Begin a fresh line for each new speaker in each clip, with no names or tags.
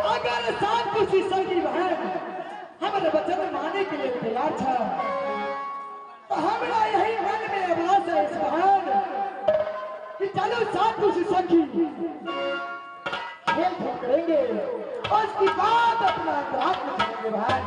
अगर साथ किसी सगी बहन हमारे वचन मानने के लिए तैयार अच्छा तो हमरा यही मन में आवाज है इस बहान कि चलो साथ कुछ सखी खेल खेल करेंगे और उसकी बात अपना रात में करेंगे भाई।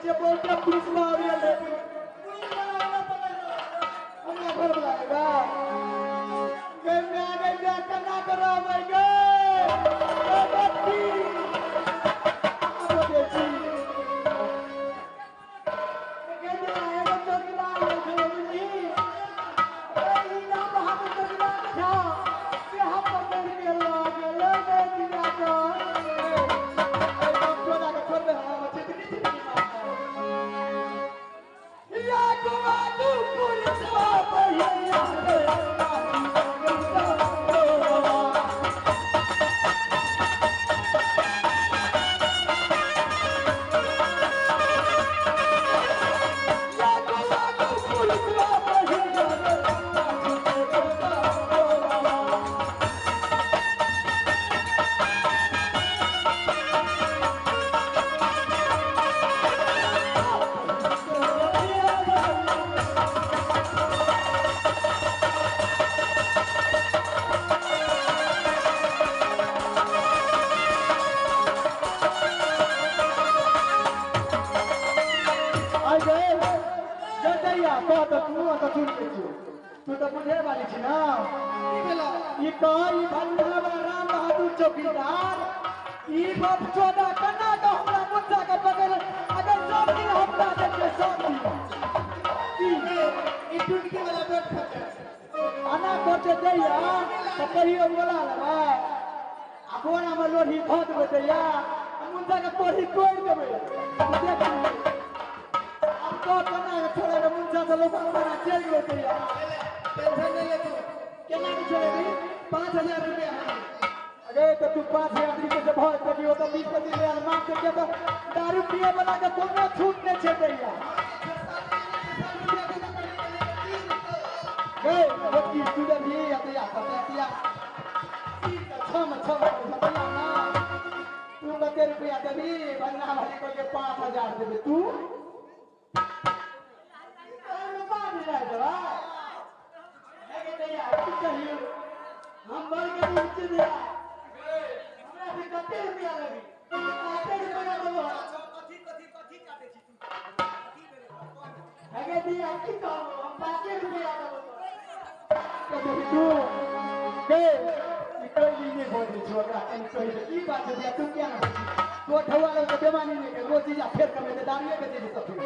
पीछे बोल के पुलिस में आ रही है हमने घर बुलाएगा गंगा करना करो भाई तू तो बुझे वाली छी ना ई कौन ई भंडारा वाला राम बहादुर चौकीदार ई बाप चौदह कन्ना का हमरा मुद्दा का पकड़ अगर सब दिन हमरा देखे सब दिन ई टुटकी वाला पेट खा आना कोटे दैया तो कहियो बोला लगा अपन हम लोही धो देबे दैया मुद्दा का पोरी तोड़ देबे देख अब तो कन्ना छोड़े रे मुद्दा से लोग हमरा चल गए दैया टेंशन नहीं ले तू कितना की छोड़ेगी 5000 रुपया अरे तो तू 5000 रुपये से बहुत कभी होता 20-25 हजार मांग के तो दारू पिए वाला का कोनो छूट नहीं छे दैया ए वो की स्टूडेंट भी आते या छम दैया ना तू कते रुपया देबी बन्ना वाली को के 5000 देबे तू हम बोल के नीचे दिया हमरा से कते रुपया लगी कते रुपया देबो कथी काटे छी तू कथी देबे कोन आगे दिया की कहबो हम 5 रुपया देबो कते तू के कोई नहीं बोल छोड़ा एन कोई की बात है तू क्या ना तो ठवा लो के बेमानी नहीं के रोज या फेर कमे दे दारिये के दे तो फिर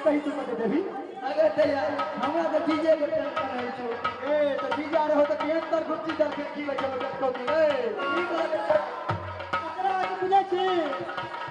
कहीं तू मत देबी अगर दैया हमरा तो डीजे के टेंशन है छो ए तो डीजे रहो तो केन तर गुच्ची दर के की बचे बचे को की ए ठीक है ओकरा के बुझे छी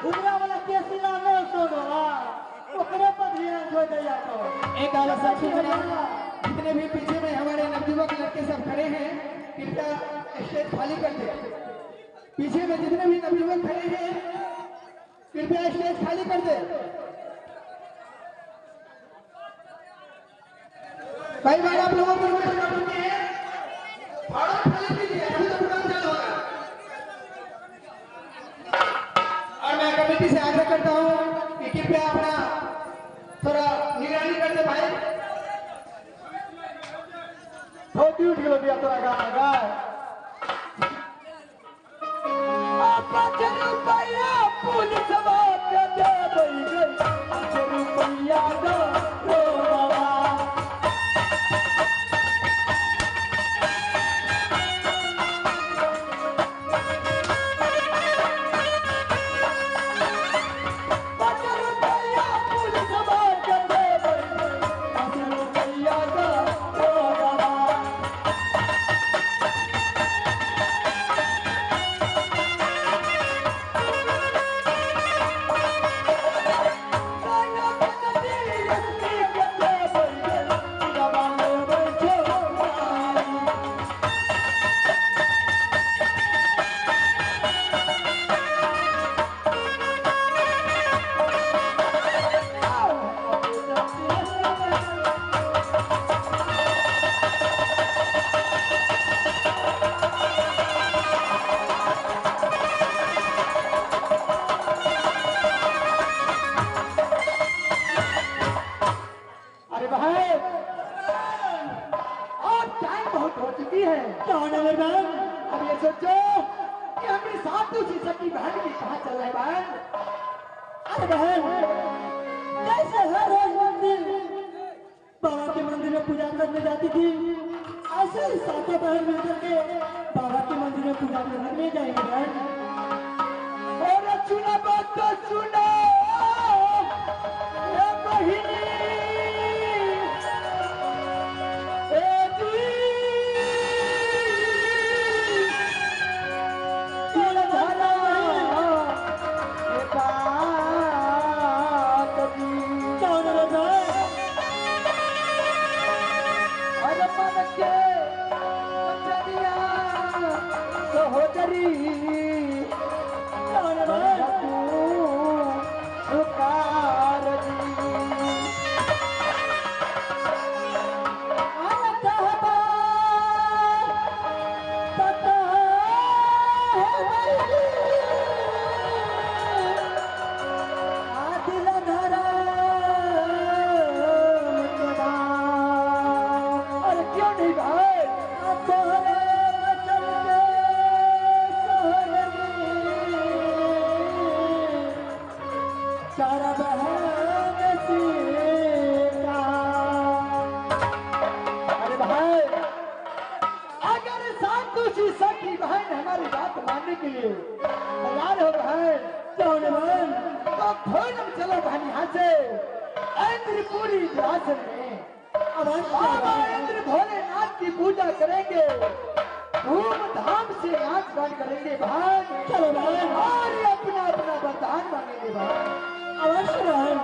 घुमरा वाला केसिला न सोनो ओकरे पर ध्यान छोड़ दैया तो एक आला साथी बना जितने भी पीछे में हमारे नवयुवक लड़के सब खड़े हैं कृपया स्टेज खाली कर दे पीछे में जितने भी नवयुवक खड़े हैं कृपया स्टेज खाली कर दे भाई भाई आप लोगों को रिक्वेस्ट करते हैं और खाली कीजिए अभी तो प्रोग्राम चालू होगा और मैं कमेटी से आग्रह करता हूं कि कृपया अपना थोड़ा निगरानी करते भाई छोटी उठ गलो दिया तोरा गाना गा आप रुपया पुलिस बात दे दई गई रुपया दो सोचो कि हमारी साथ दूसरी सबकी बहन की कहाँ चल रहे बहन। अरे बहन ऐसे हर रोज मंदिर बाबा के मंदिर में पूजा करने जाती थी। ऐसे ही सातों बहन मिलकर के बाबा के मंदिर में पूजा करने नहीं जाएंगे बहन। और सुना बात तो सुना बहिनी तैयार हो गए तो चलो बहन यहाँ से इंद्रपुरी आश्रम में बाबा इंद्र भोलेनाथ की पूजा करेंगे, धूमधाम से नाच गान करेंगे बहन। चलो बहन और अपना अपना वरदान मांगेंगे बहन। अवश्य बहन।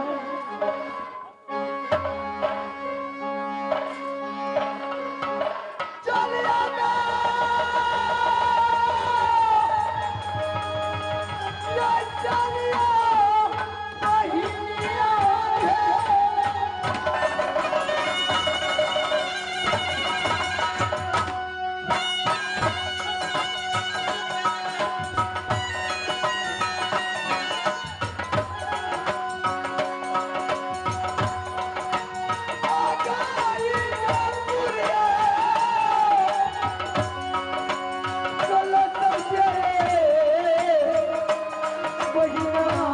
Bye.